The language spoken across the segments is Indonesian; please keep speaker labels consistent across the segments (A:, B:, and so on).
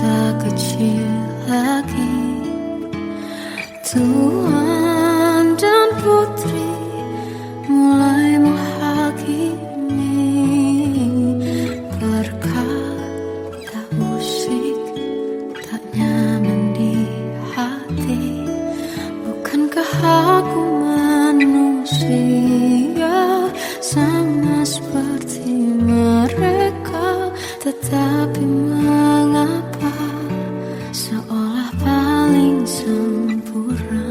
A: tak kecil lagi. Tuan dan putri mulai menghakimi, berkata musik tak nyaman di hati. Bukankah aku manusia sama seperti mereka? Tetapi mengapa seolah paling sempurna?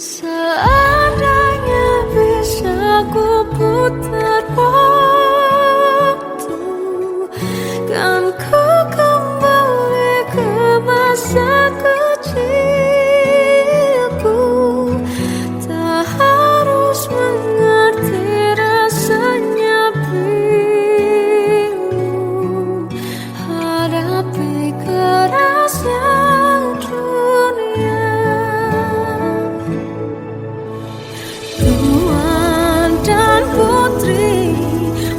A: Seandainya bisa ku putar waktu, kan ku kembali ke masa kecilku. Tak harus mengerti rasanya bingung hadapi kerasnya dunia. Tuan dan putri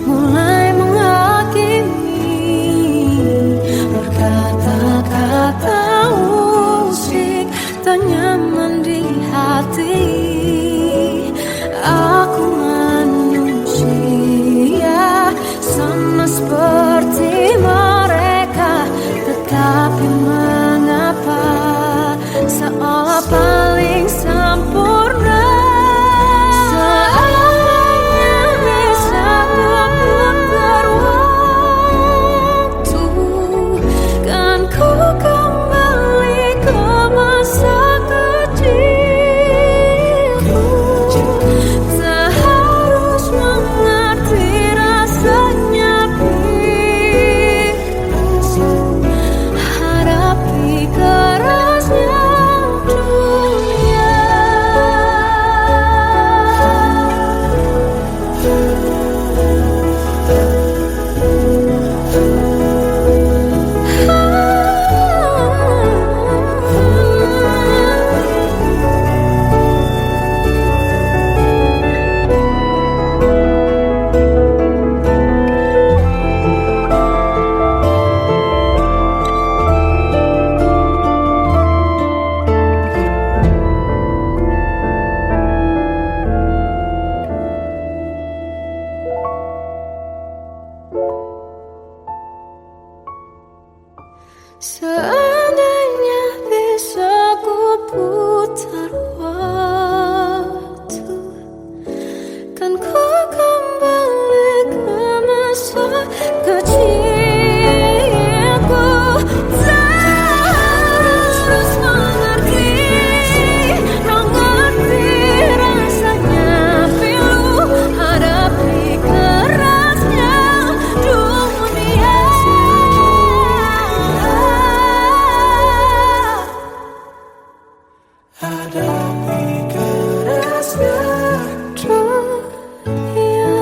A: mulai menghakimi, berkata-kata musik tak nyaman di hati. Aku manusia sama seperti mereka, tetapi mengapa seolah paling sempurna? Seandainya bisa ku putar waktu, kan ku kembali ke masa kecilku. Tak harus mengerti rasanya bingung hadapi kerasnya dunia. Seandainya bisa ku putar waktu, kan ku kembali ke masa kecilku. Tak harus mengerti rasanya pilu hadapi kerasnya dunia. Hadapi kerasnya dunia.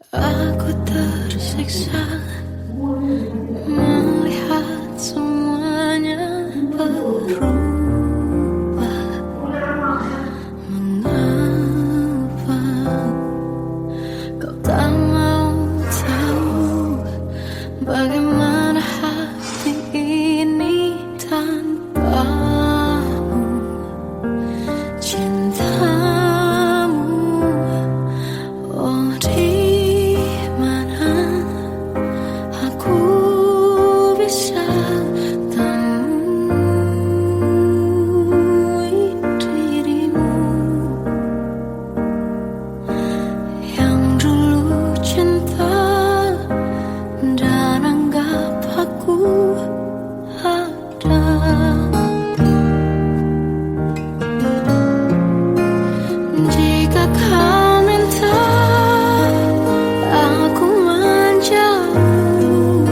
A: Aku tersiksa melihat semuanya berubah. Mengapa kau tak mau tahu bagaimana hati ini tanpamu? Cintamu, oh di mana aku bisa temui dirimu yang dulu cinta dan anggap aku ada. Jika kau minta aku menjauh,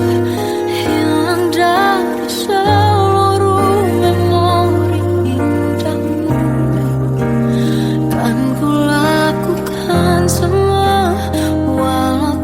A: hilang dari seluruh memori indahmu, kan ku lakukan semua walau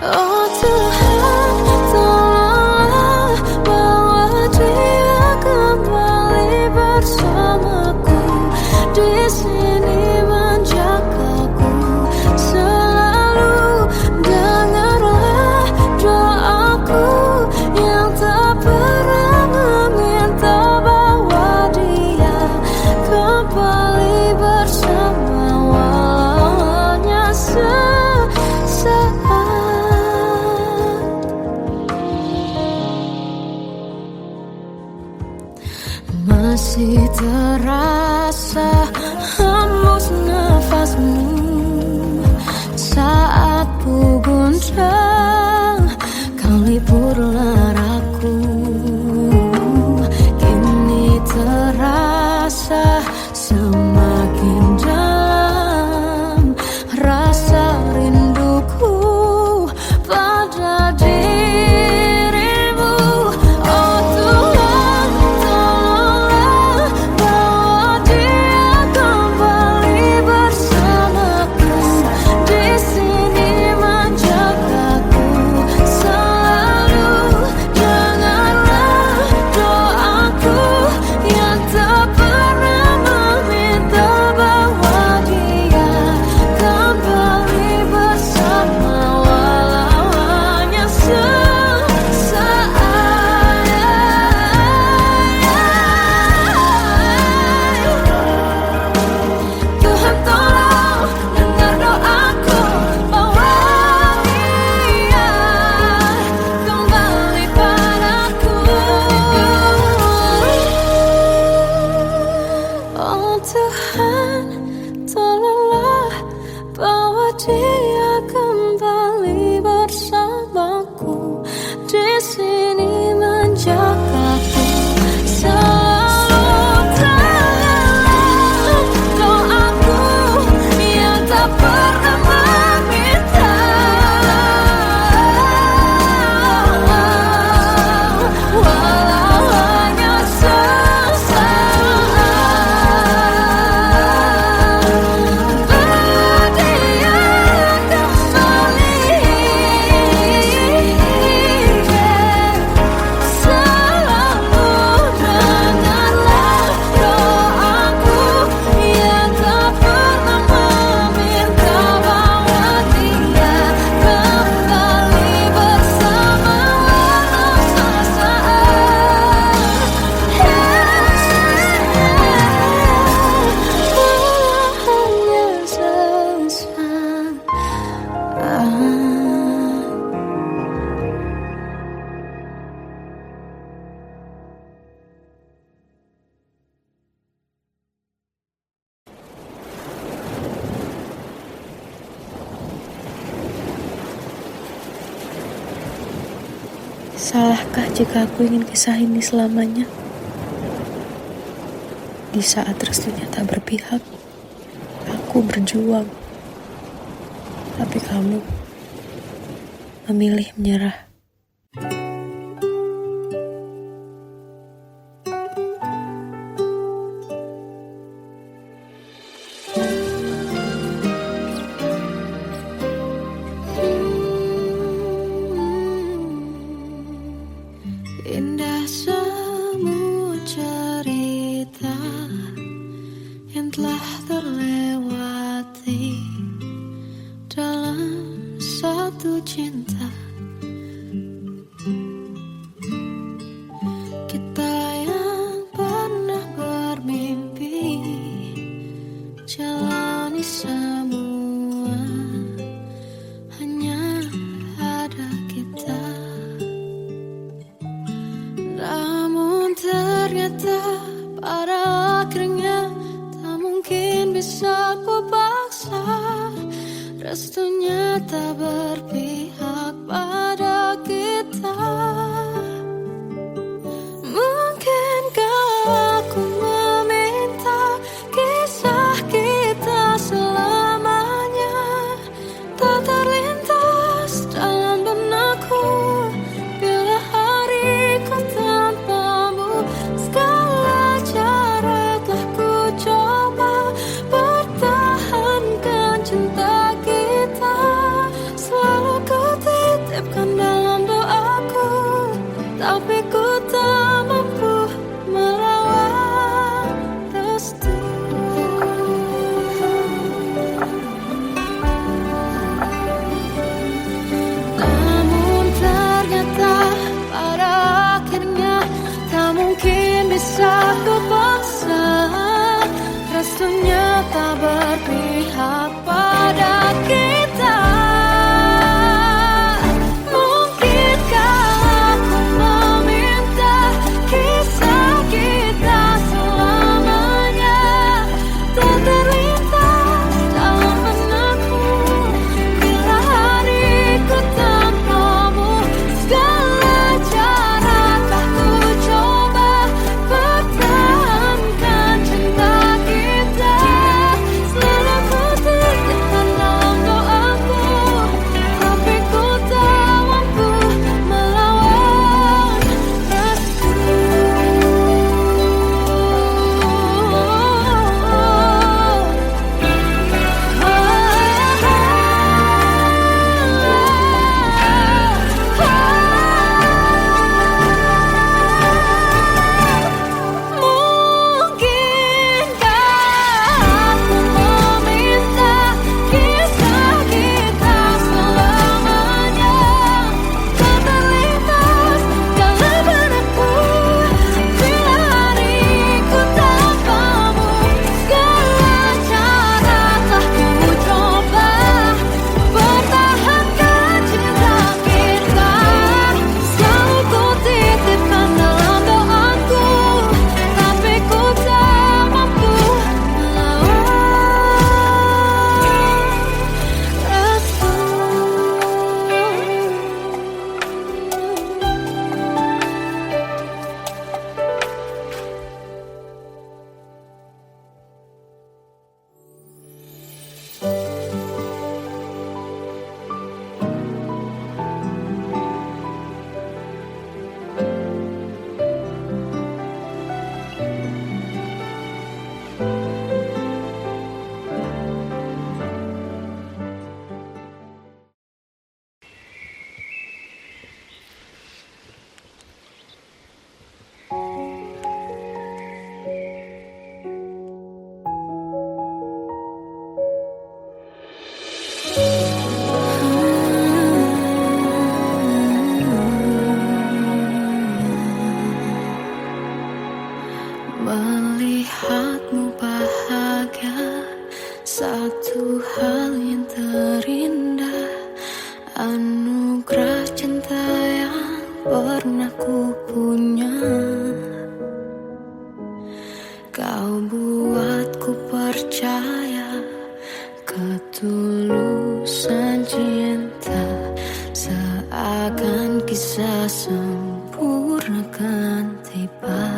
A: Oh Tuhan, tolonglah bawa dia kembali bersamaku, di sini menjagaku selalu. Dengarlah doaku yang tak pernah meminta, bawa dia kembali bersama walau hanya sesaat. Masih terasa hembus nafasmu saat ku guncang, kau lipurlah raku. Kini terasa semakin dalam rasa rinduku pada dirimu. Oh Tuhan, tolonglah bawa dia kembali bersamaku, di sini menjagaku selalu. Dengarlah doaku yang tak pernah meminta, bawa dia kembali bersama walau hanya sesaat. Tuhan tolong dengar doaku, bawa dia kembali padaku. Oh Tuhan, tolonglah bawa dia kembali bersamaku, di sini menjagaku selalu. Dengarlah doaku yang tak pernah meminta, walau hanya sesaat. Bawa dia kembali selalu. Dengarlah doaku yang tak pernah meminta, bawa dia kembali bersama walau sesaat. Hanya sesaat.
B: Salahkah jika aku ingin kisah ini selamanya? Di saat restunya tak berpihak, aku berjuang. Tapi kamu memilih menyerah.
A: Indah semua cerita yang telah terlewati dalam satu cinta. Kita yang pernah bermimpi jalani semua, hanya ada kita. Namun ternyata pada akhirnya tak mungkin bisa ku paksa, restunya tak berpihak pada kita. Mungkinkah aku meminta kisah kita selamanya tak terlintas dalam benakku bila hariku tanpamu. Segala cara telah ku coba bertahankan cinta kita, selalu titipkan dalam doaku, tapi ku tak mampu melawan restu. Namun ternyata pada akhirnya tak mungkin bisa ku paksa. Restunya tak berpihak pada kita. Mungkinkah aku meminta kisah kita selamanya tak terlintas dalam benakku bila hariku tanpamu. Segala cara tak ku coba pertahankan cinta kita. Selalu ku titipkan dalam doaku, tapi ku tak mampu melawan restu. Mungkinkah aku meminta kisah kita selamanya tak terlintas dalam benakku bila hariku tanpamu. Segala cara tak ku coba pertahankan cinta kita. Selalu ku titipkan dalam doaku, tapi ku tak mampu melawan restu. Melihatmu bahagia, satu hal yang terindah, anugerah cinta yang pernah ku punya. Kau buatku percaya ketulusan cinta, seakan kisah sempurna kan tiba.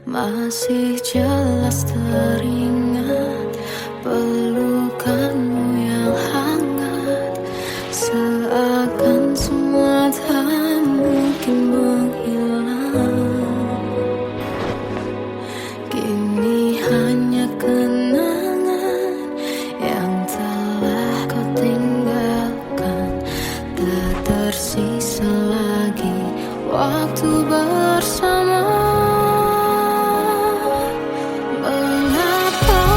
A: Masih jelas teringat pelukanmu yang hangat, seakan semua tak mungkin menghilang. Kini hanya kenangan yang telah kau tinggalkan, tak tersisa lagi waktu bersama. Mengapa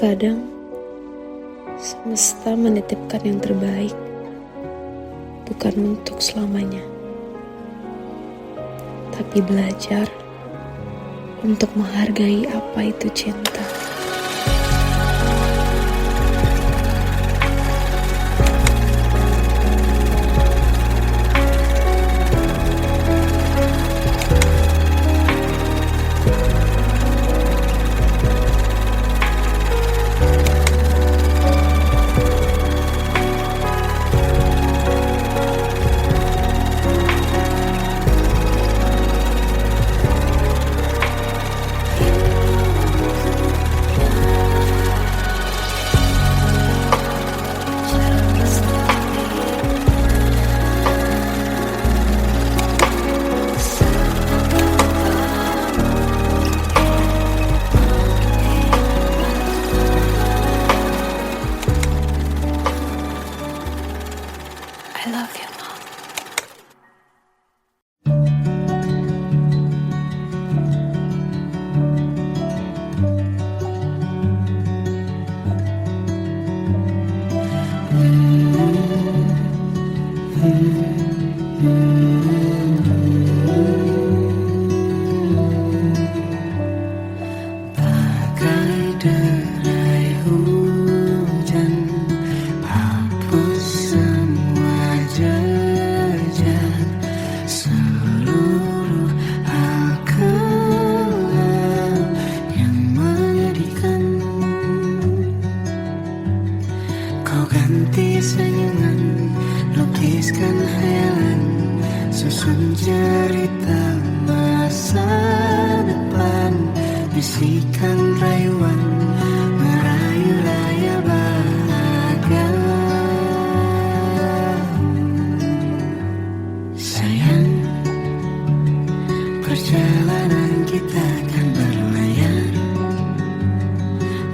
B: Terkadang semesta menitipkan yang terbaik, bukan untuk selamanya, tapi belajar untuk menghargai apa itu cinta. I love you, Mom.
C: Bagai derai hujan, hapus semua jejak, seluruh hal kelam yang menyedihkan. Kau ganti senyuman, lukiskan hayalan, susun cerita masa depan, bisikan rayuan, merayu raya bahagia. Sayang, perjalanan kita akan berlayar,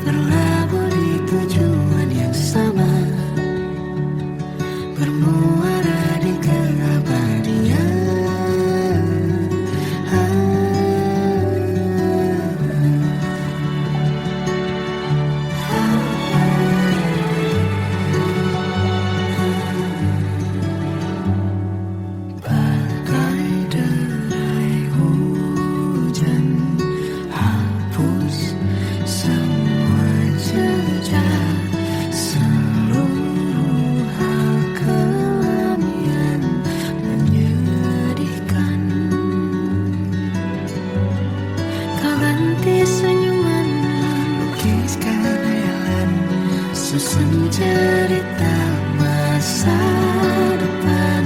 C: berlabuh di tujuan yang sama, bermuara di keabadian. Bagai derai hujan, hapus semua jejak, seluruh hal kelam yang menyedihkan. Kau ganti senyuman, lukiskan hayalan, susun cerita masa depan,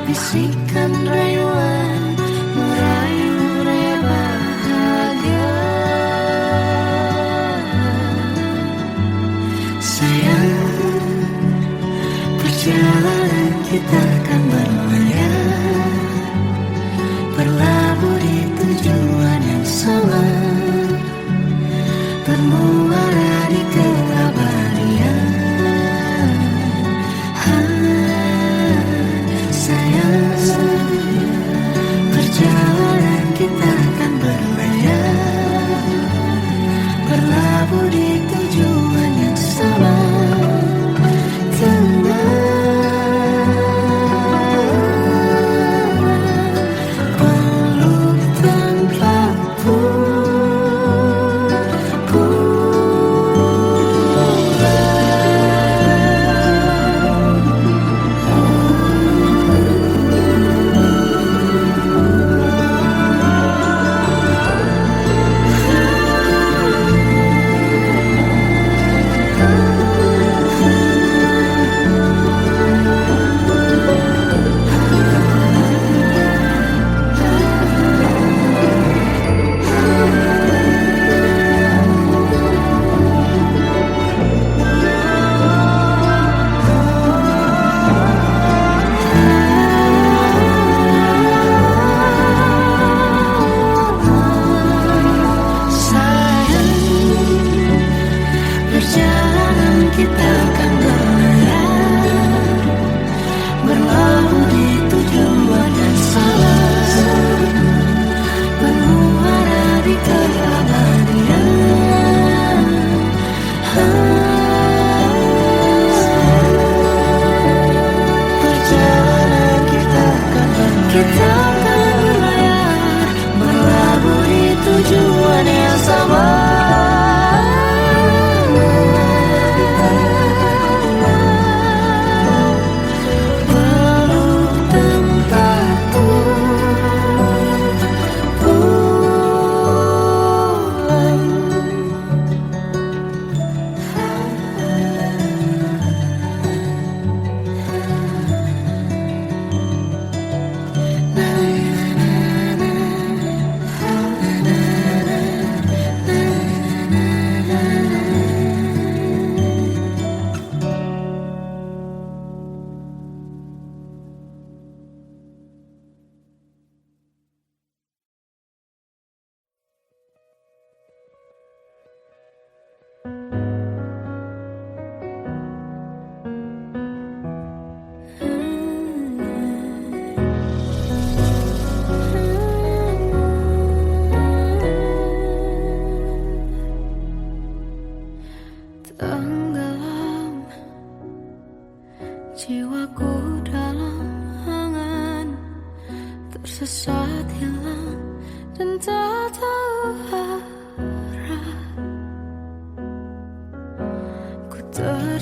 C: bisikan rayuan, merayu raya bahagia. Sayang, perjalanan kita akan berlayar, berlabuh di tujuan yang sama, bermuara di keabadian. Sayang,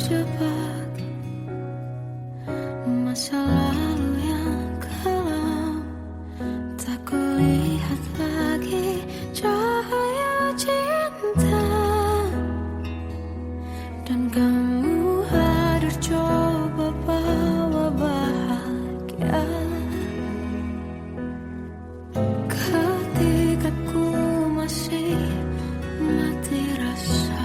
A: terjebak masa lalu yang kelam. Tak kulihat lagi cahaya cinta, dan kamu hadir coba bawa bahagia. Ketika ku masih mati rasa,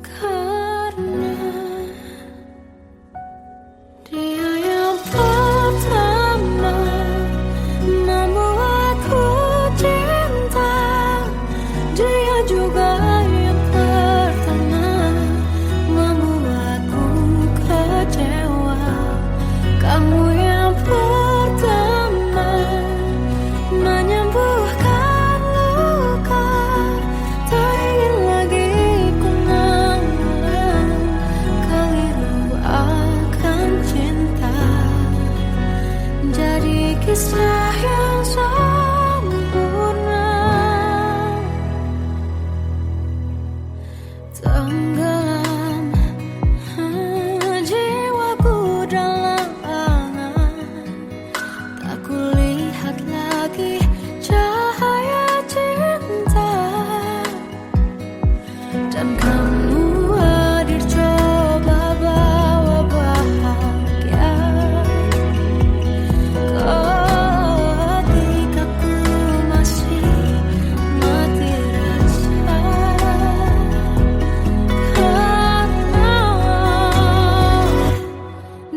A: karena dia yang pertama membuatku cinta. Dia juga yang pertama membuatku kecewa. Kamu yang pertama menyembuhkan luka. Tak ingin lagi ku mengulang keliru akan cinta. Jadi kisah yang sempurna, tenggelam jiwaku dalam angan. Tak kulihat lagi cahaya cinta, dan kamu hadir coba bawa bahagia. Ketika ku masih mati rasa, karena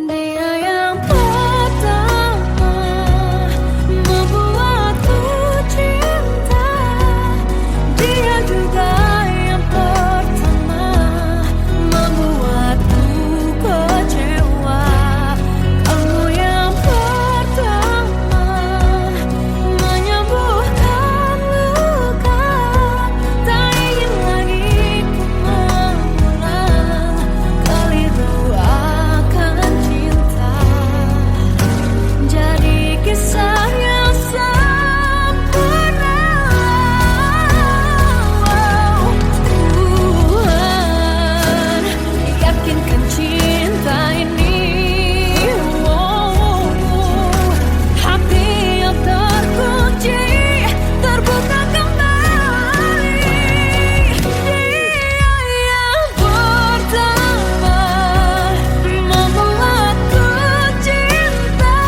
A: dia yang pertama membuatku cinta. Dia juga yang pertama membuatku kecewa. Kamu yang pertama menyembuhkan luka. Tak ingin lagi ku mengulang keliru akan cinta. Jadi kisah yang sempurna. Tuhan yakinkan cinta ini. Hati yang terkunci terbuka kembali. Dia yang pertama membuatku cinta.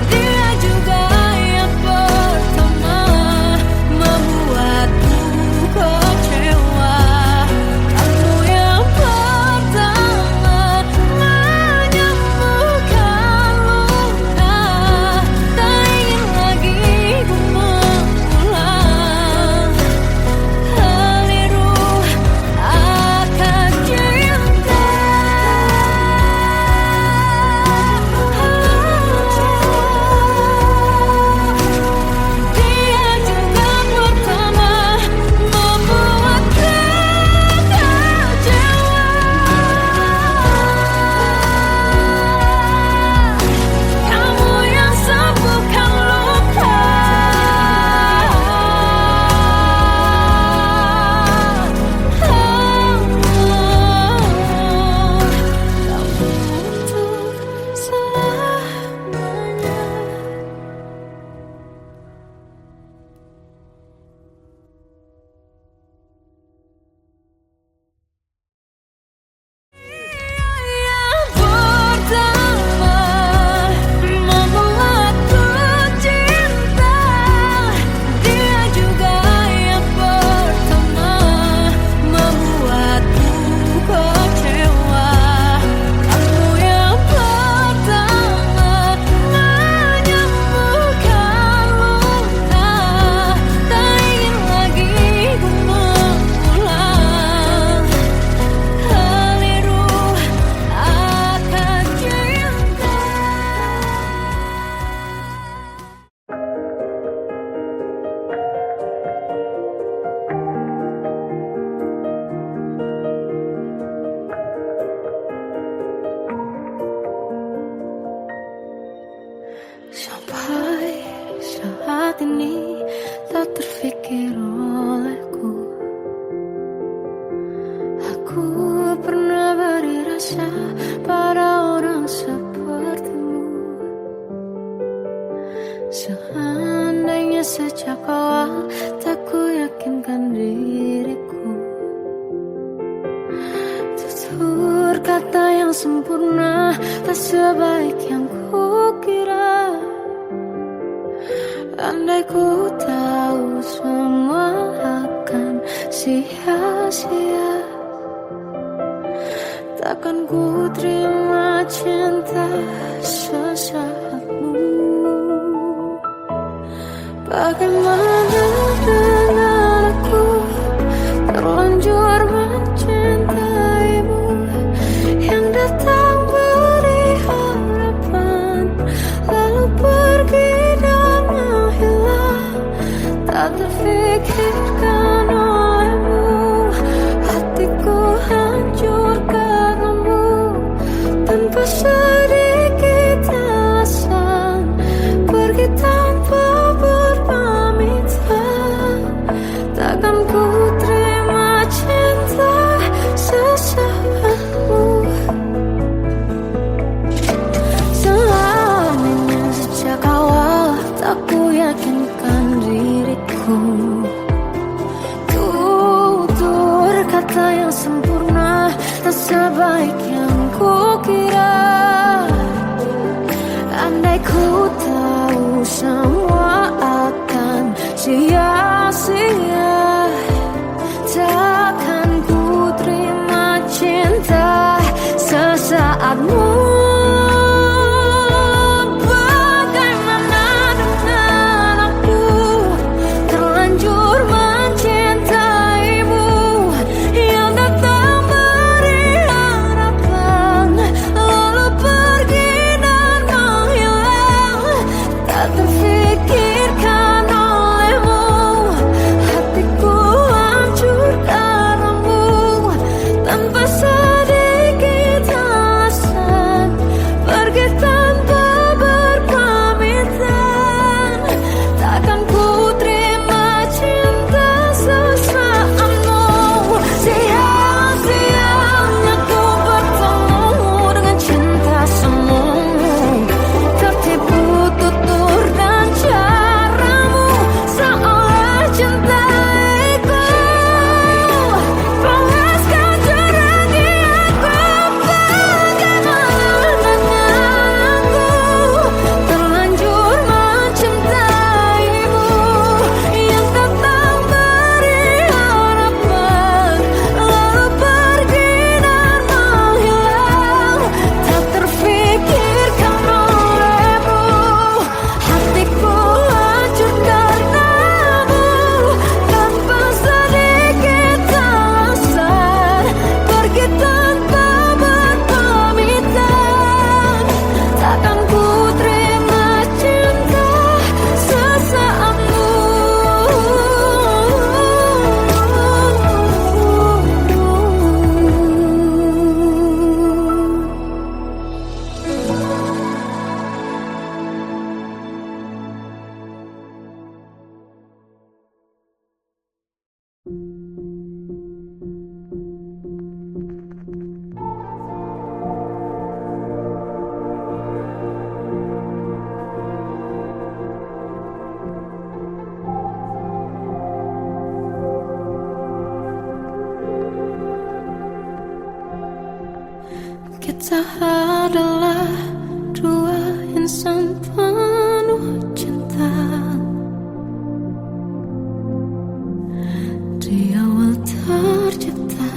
A: Dia juga yang pertama membuatku kecewa. Kamu yang pertama menyembuhkan luka. Tak ingin lagi ku mengulang keliru akan cinta. Dia juga pertama membuatku kecewa. Kamu yang sembuhkan luka. Kamu untuk selamanya. Yang pertama membuatku cinta. Dia juga yang pertama membuatku kecewa. Kamu yang pertama menyembuhkan luka. Tak ingin lagi ku mengulang keliru akan cinta. Sampai saat ini tak terfikir olehku. Aku Seandainya sejak awal tak ku yakinkan diriku, tutur kata yang sempurna tak sebaik yang ku kira. Andai ku tahu semua akan sia-sia, takkan ku terima cinta sesaatmu. Bagaimana dengan aku terlanjur mencintaimu, yang datang beri harapan lalu pergi dan menghilang. Tak terfikirkan olehmu, hatiku hancur karenamu. Tanpa sedikit alasan pergi tanpa berpamitan. Takkan ku terima cinta sesaatmu. Selamanya sejak awal tak ku yakinkan diriku, tutur kata yang sempurna tak sebaik yang ku kira. Andai ku tahu semua akan sia-sia, takkan ku terima cinta sesaatmu. Bagaimana dengan aku terlanjur mencintaimu, yang datang beri harapan lalu pergi dan menghilang. Tak terfikirkan olehmu, hatiku hancur karenamu. Tanpa sedikit alasan pergi tanpa berpamitan. Takkan ku terima cinta sesaatmu. Sia-sianya ku bertemu dengan cinta semu, tertipu tutur dan caramu seolah cintaiku. Panaskan juragi aku. Bagaimana dengan aku terlanjur mencintaimu, yang datang beri harapan lalu pergi dan menghilang. Tak terfikirkan olehmu, hatiku hancur karenamu. Tanpa sedikit alasan pergi tanpa berpamitan. Takkan ku terima cinta sesaatmu. Kita adalah dua insan penuh cinta. Di awal tercipta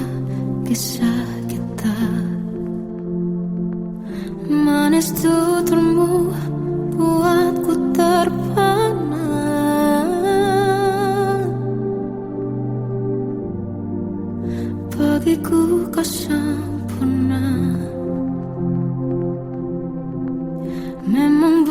A: kisah kita, manis tuturmu buatku terpana. Bagiku kau sempurna. Memang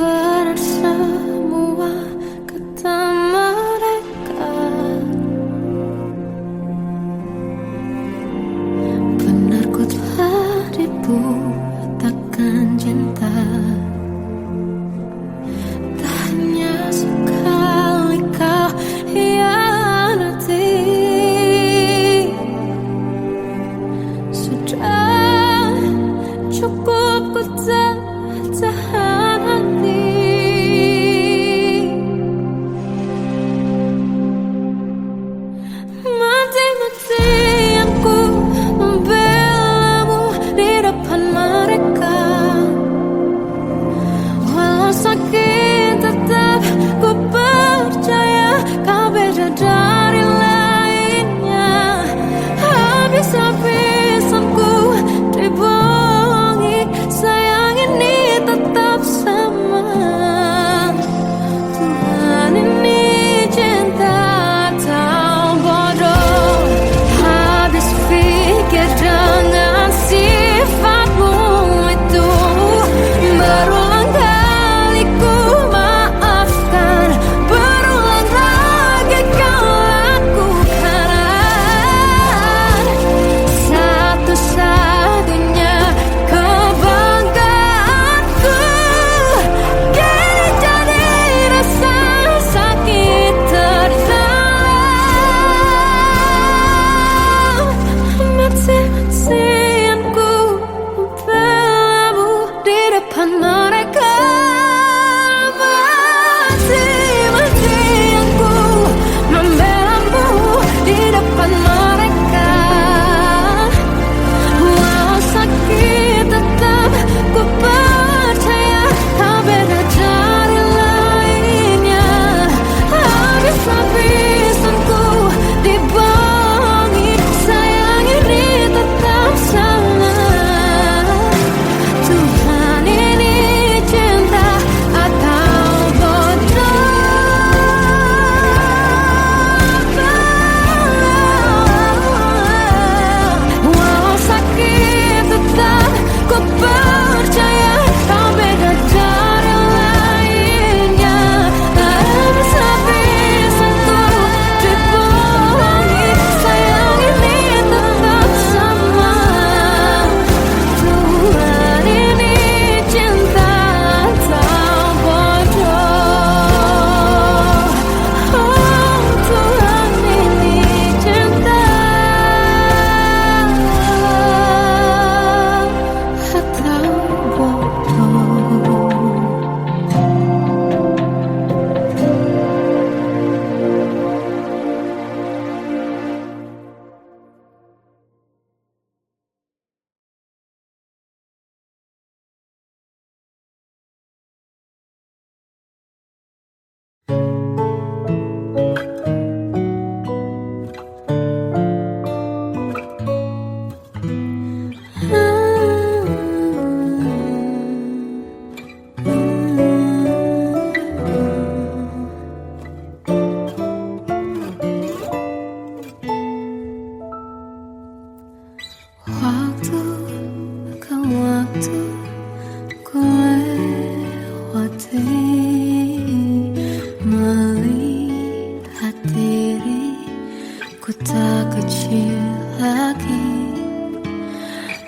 A: melihat diriku tak kecil lagi.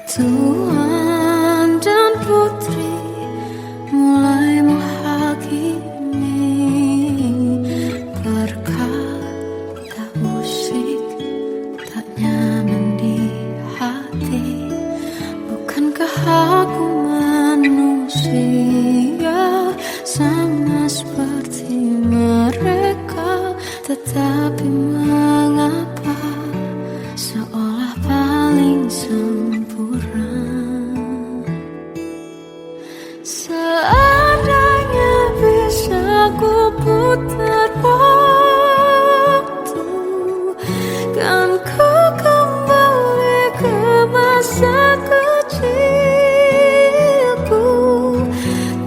A: Tuan dan putri mulai menghakimi berkata musik tak nyaman di hati. Bukankah aku manusia sama seperti mereka, tetapi mengapa seolah paling sempurna? Seandainya bisa ku putar waktu, kan ku kembali ke masa kecilku.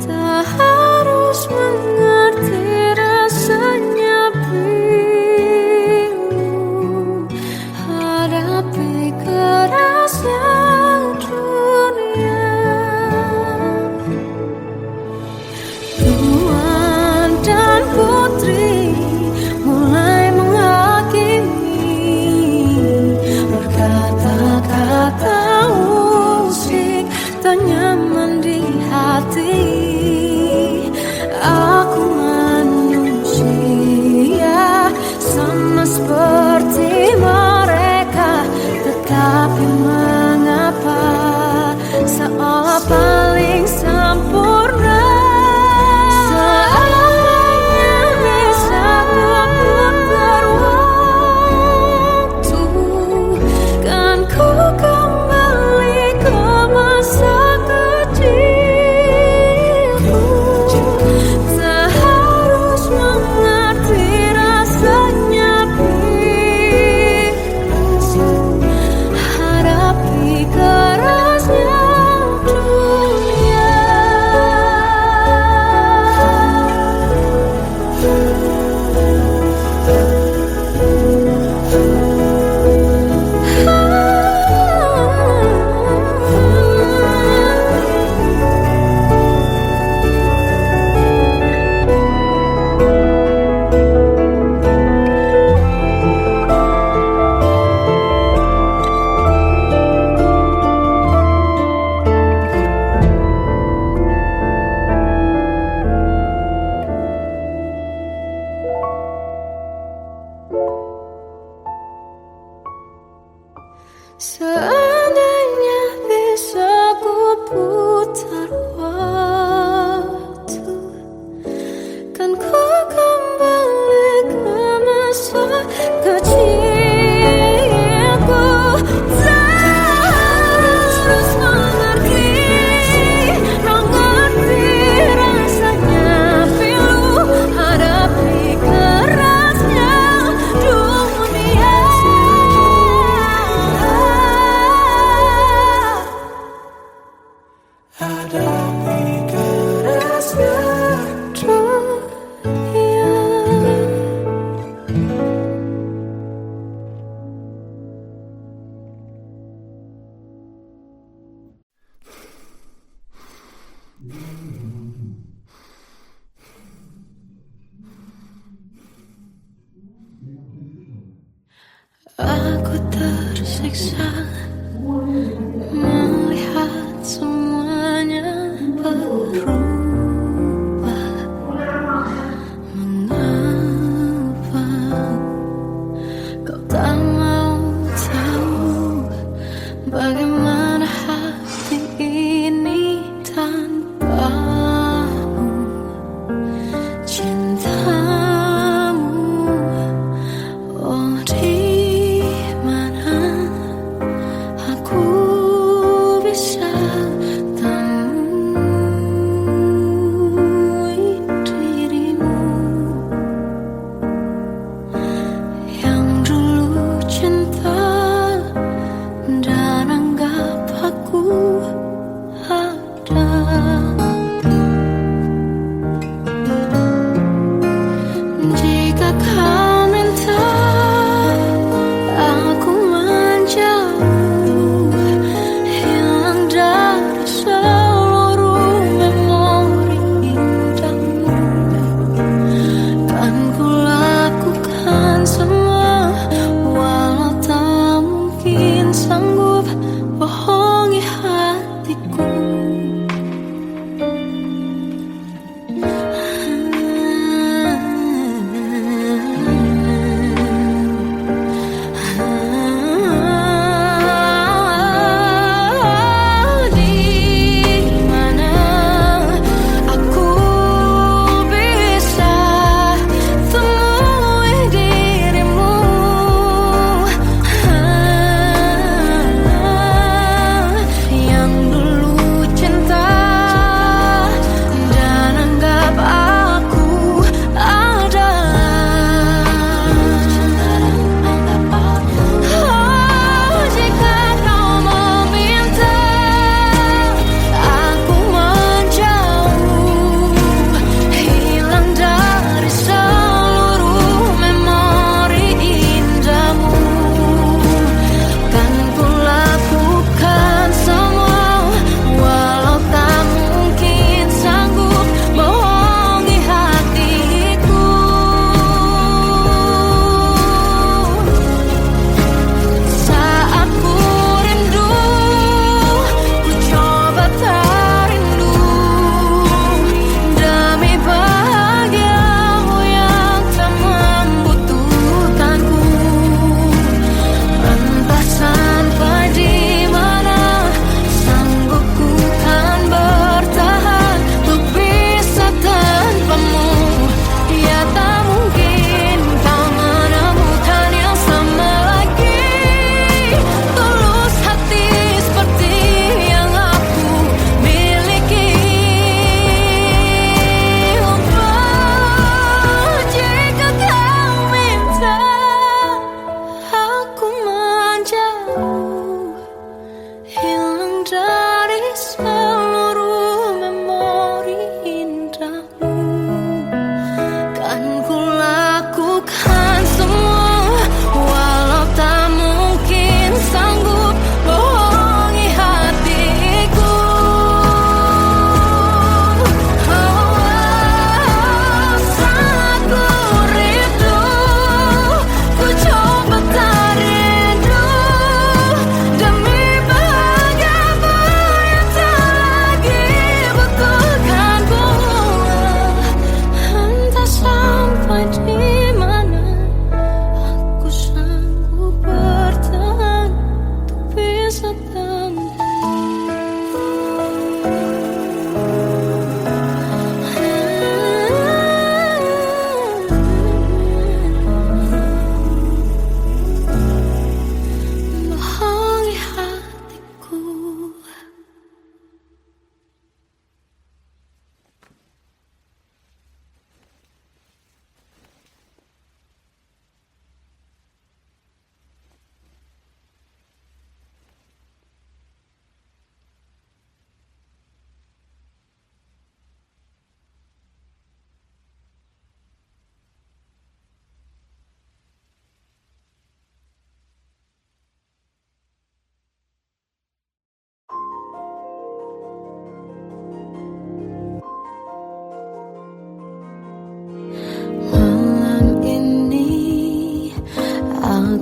A: Tak harus mengerti rasanya bingung hadapi kerasnya dunia. Tuan dan putri mulai menghakimi berkata-kata musik tak nyaman di hati. Aku manusia sama seperti mereka, tetapi mengapa seolah paling sempurna? Seandainya bisa ku putar waktu, kan ku kembali ke masa kecilku. Tak harus mengerti rasanya bingung hadapi kerasnya dunia. Seandainya bisa ku putar waktu, kan ku kembali ke masa kecilku. Tak harus mengerti rasanya pilu hadapi kerasnya dunia. Hadapi kerasnya dunia. Aku tersiksa melihat semuanya berubah. Mengapa kau tak mau tahu bagaimana hati ini tanpamu? Cintamu, oh di mana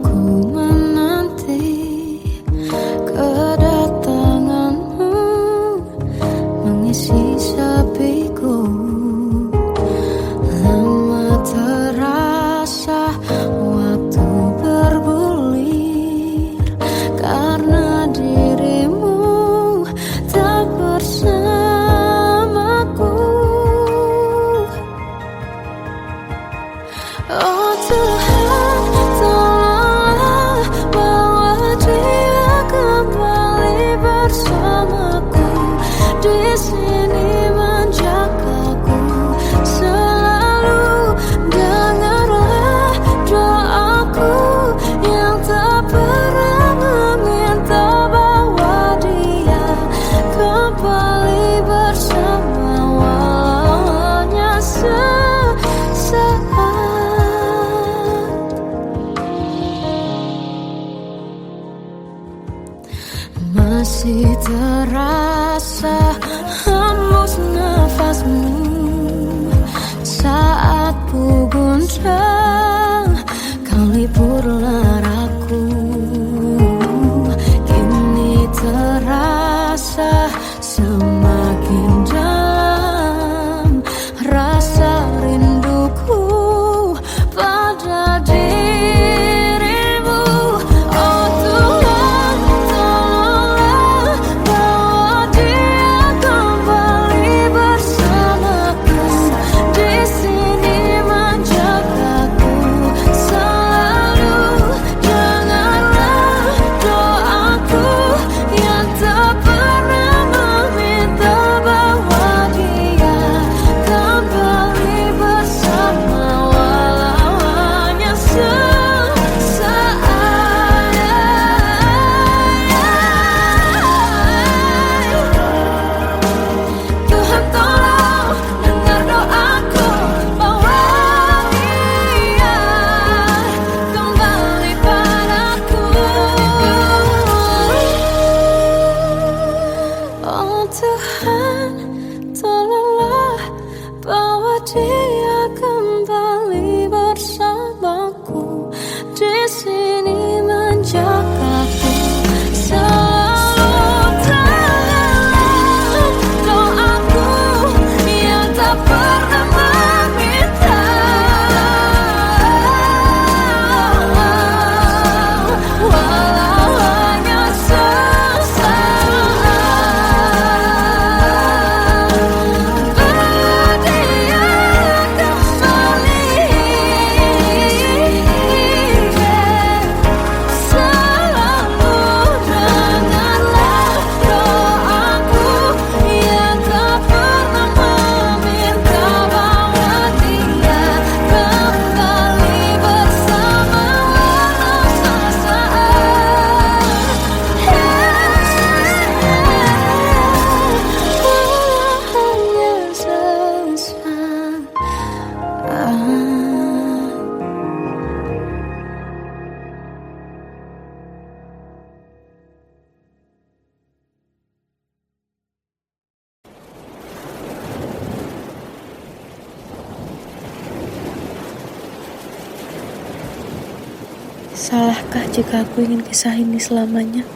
A: Aku menanti kedatanganmu, mengisi sepiku. Lama terasa waktu bergulir, karena dirimu tak bersamaku. Oh Tuhan, tolonglah bawa dia kembali bersamaku. Di sini menjagaku selalu. Dengarlah doaku yang tak pernah meminta, bawa dia kembali bersama, walau hanya sesaat. Masih terasa hembus nafasmu saat ku guncang, kau liburlah raku. Kini terasa semakin dalam rasa rinduku pada dirimu. Oh Tuhan, tolonglah bawa dia kembali bersamaku. Di sini menjagaku selalu. Dengarlah doaku yang tak pernah meminta, bawa dia kembali bersama, walau hanya sesaat. Tuhan tolong dengar doaku, bawa dia kembali padaku. Oh Tuhan, tolonglah bawa dia kembali bersamaku. Di sini menjagaku selalu. Dengarlah doaku yang tak pernah meminta, walau hanya sesaat. Bawa dia kembali selalu. Dengarlah doaku yang tak pernah meminta, bawa dia kembali bersama, walau sesaat. Walau hanya sesaat.
B: Salahkah jika aku ingin kisah ini selamanya?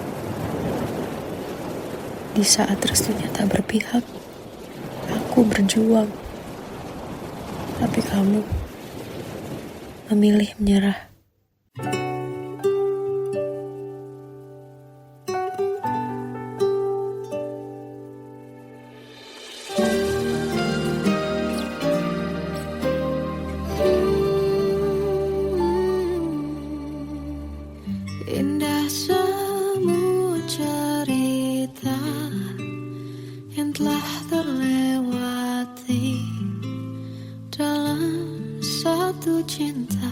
B: Di saat restunya tak berpihak, aku berjuang. Tapi kamu memilih menyerah.
A: Indah semua cerita yang telah terlewati dalam satu cinta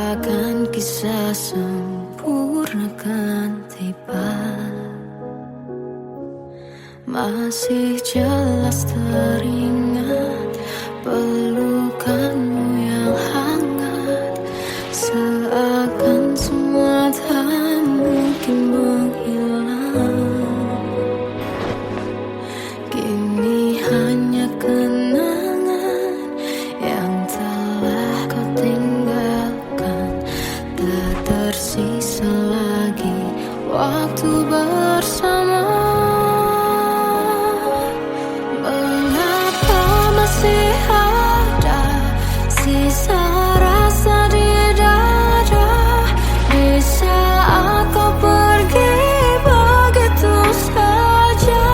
A: Seakan kisah sempurna kan tiba, masih jelas teringat pelukanmu yang hangat. Seakan semua tak mungkin menghilang, kini hanya kenangan yang telah kau tinggalkan. Tak tersisa lagi waktu bersama. Mengapa masih ada sisa rasa di dada, di saat kau pergi begitu saja?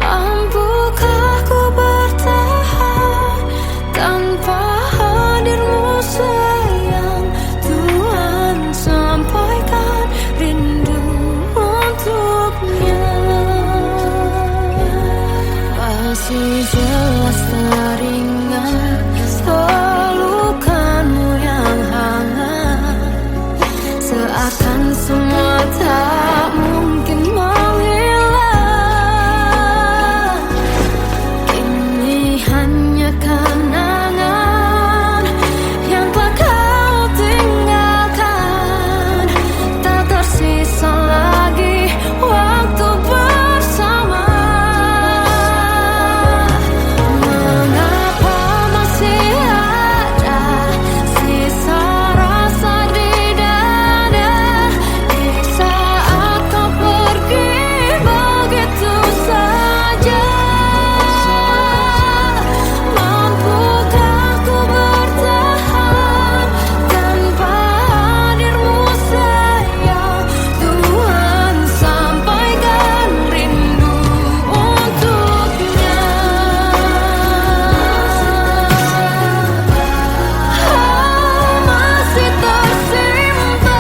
A: Mampukah ku bertahan tanpa hadirmu sayang? Tuhan, sampaikan rindu untuknya. Masih jelas teringat pelukanmu yang hangat. Seakan semua tak mungkin menghilang, kini hanya kenangan yang telah kau tinggalkan. Tak tersisa lagi waktu bersama. Mengapa masih ada sisa rasa di dada, di saat kau pergi begitu saja? Mampukah ku bertahan tanpa hadirmu sayang? Tuhan, sampaikan rindu untuknya. Masih tersimpan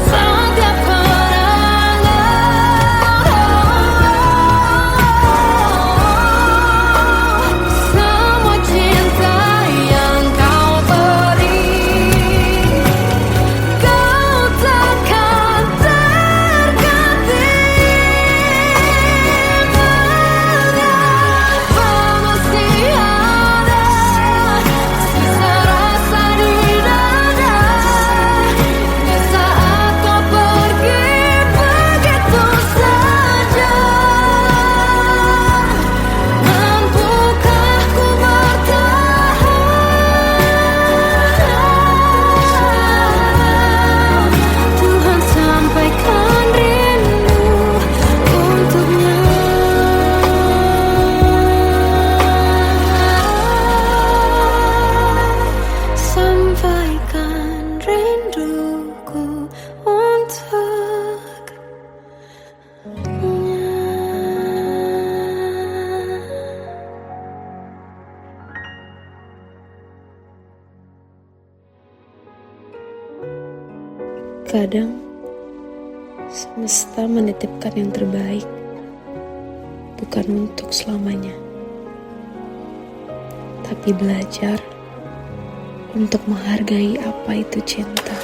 A: setiap kenangan, semua cinta yang kau beri. Kau takkan terganti. Mengapa masih ada sisa rasa di dada, di saat kau pergi begitu saja? Mampukah ku bertahan? Tuhan, sampaikan rindu untuknya. Sampaikan rinduku untuknya.
B: Kadang semesta menitipkan yang terbaik, bukan untuk selamanya, tapi belajar untuk menghargai apa itu cinta.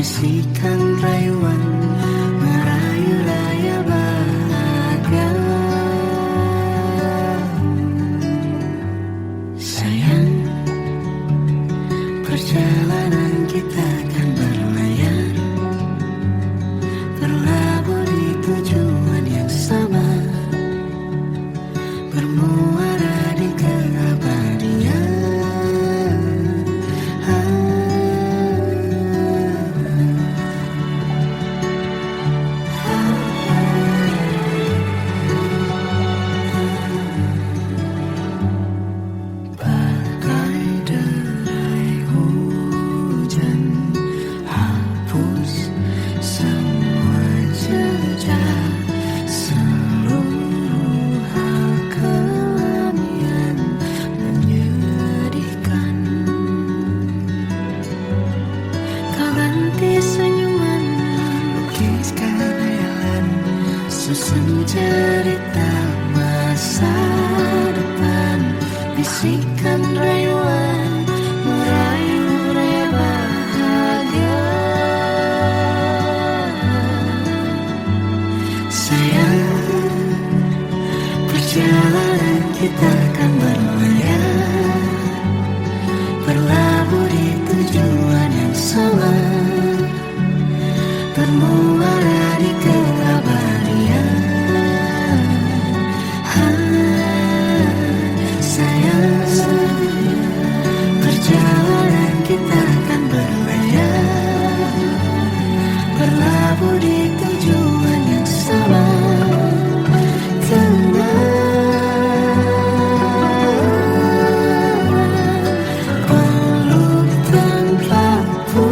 C: bisikan rayuan merayu raya bahagia. Sayang, perjalanan kita akan berlayar, berlabuh di tujuan yang sama, bermuara di keabadian. Bagai derai hujan, hapus semua jejak, seluruh hal kelam yang menyedihkan. Kau ganti senyuman, lukiskan hayalan, susun cerita masa depan, bisikan rayuan merayu raya bahagia. Sayang, perjalanan kita akan berlayar, berlabuh di tujuan yang sama, bermuara di keabadian. Sayang, perjalanan kita akan berlayar, berlabuh di tujuan yang sama. Peluk tanpaku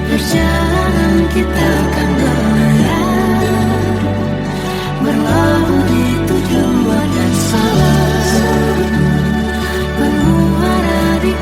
C: perjalanan kita akan berlayar, berlabuh di tujuan yang sama, bermuara di